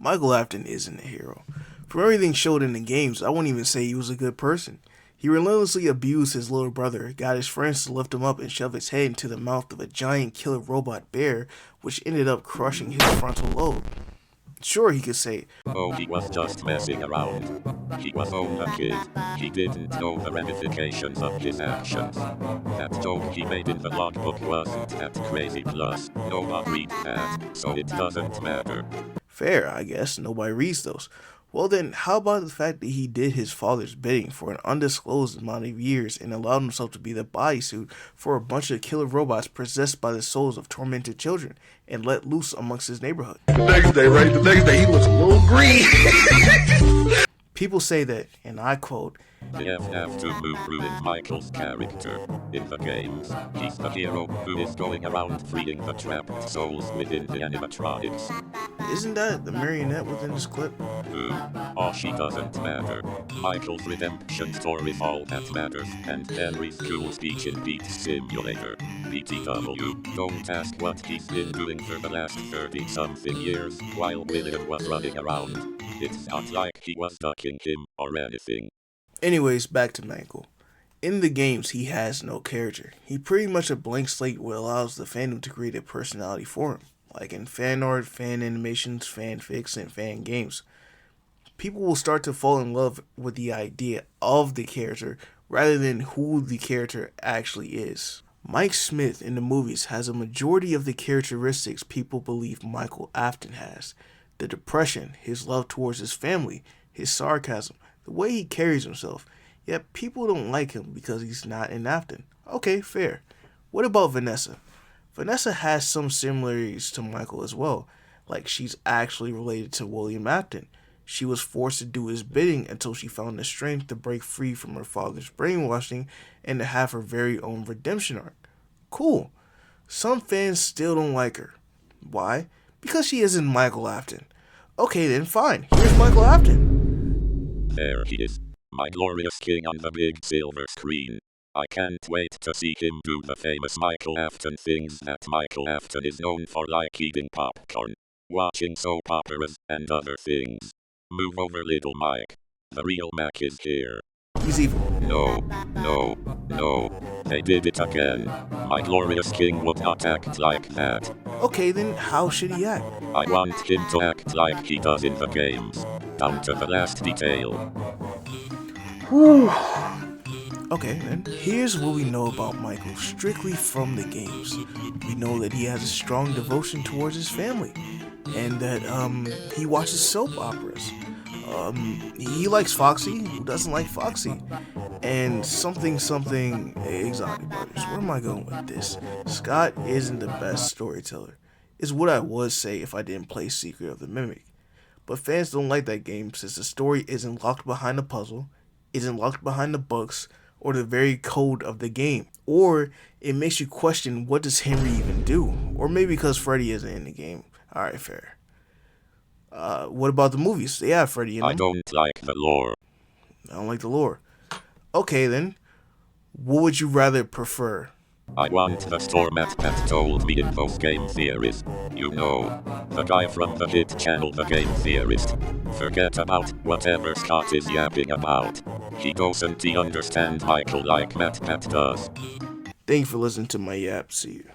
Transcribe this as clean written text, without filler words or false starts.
Michael Afton isn't a hero. From everything showed in the games, I wouldn't even say he was a good person. He relentlessly abused his little brother, got his friends to lift him up and shove his head into the mouth of a giant killer robot bear, which ended up crushing his frontal lobe. Sure, he could say, "Oh, he was just messing around. He was only a kid. He didn't know the ramifications of his actions. That joke he made in the logbook wasn't that crazy, plus nobody read that, so it doesn't matter." fair, I guess, nobody reads those. Well then, how about the fact that he did his father's bidding for an undisclosed amount of years and allowed himself to be the bodysuit for a bunch of killer robots possessed by the souls of tormented children and let loose amongst his neighborhood? The next day, right? The next day he looks a little green. People say that, and I quote, "The have to move ruined Michael's character. In the games, he's the hero who is going around freeing the trapped souls within the animatronics." Isn't that the marionette within this clip? Oh, she doesn't matter. Michael's redemption story is all that matters, and Henry's cool speech in Beat Simulator. BTW, don't ask what he's been doing for the last 30-something years while William was running around. It's not like he was ducking him or anything. Anyways, back to Michael. In the games, he has no character. He pretty much a blank slate what allows the fandom to create a personality for him, like in fan art, fan animations, fanfics, and fan games. People will start to fall in love with the idea of the character rather than who the character actually is. Mike Smith in the movies has a majority of the characteristics people believe Michael Afton has. The depression, his love towards his family, his sarcasm, the way he carries himself. Yet people don't like him because he's not in Afton. Okay, fair. What about Vanessa? Vanessa has some similarities to Michael as well, like she's actually related to William Afton. She was forced to do his bidding until she found the strength to break free from her father's brainwashing and to have her very own redemption arc. Cool. Some fans still don't like her. Why? Because she isn't Michael Afton. Okay then, fine. Here's Michael Afton. There he is, my glorious king on the big silver screen. I can't wait to see him do the famous Michael Afton things that Michael Afton is known for, like eating popcorn, watching soap operas, and other things. Move over, little Mike. The real Mac is here. He's evil. No, no, no. They did it again. My glorious king would not act like that. Okay then, how should he act? I want him to act like he does in the games, down to the last detail. Whew. Okay then, here's what we know about Michael strictly from the games. We know that he has a strong devotion towards his family, and that he watches soap operas. He likes Foxy. Who doesn't like Foxy? And something exotic brothers. Where am I going with this? Scott isn't the best storyteller, is what I would say if I didn't play Secret of the Mimic. But fans don't like that game since the story isn't locked behind a puzzle, isn't locked behind the books, or the very code of the game. Or it makes you question, what does Henry even do? Or maybe because Freddy isn't in the game. Alright, fair. What about the movies? They have Freddy in them. I don't like the lore. I don't like the lore. Okay then, what would you rather prefer? I want the story Matt told me in those game theories. You know, the guy from the hit channel The Game Theorist. Forget about whatever Scott is yapping about. He doesn't understand Michael like Matt does. Thank you for listening to my yap. See you.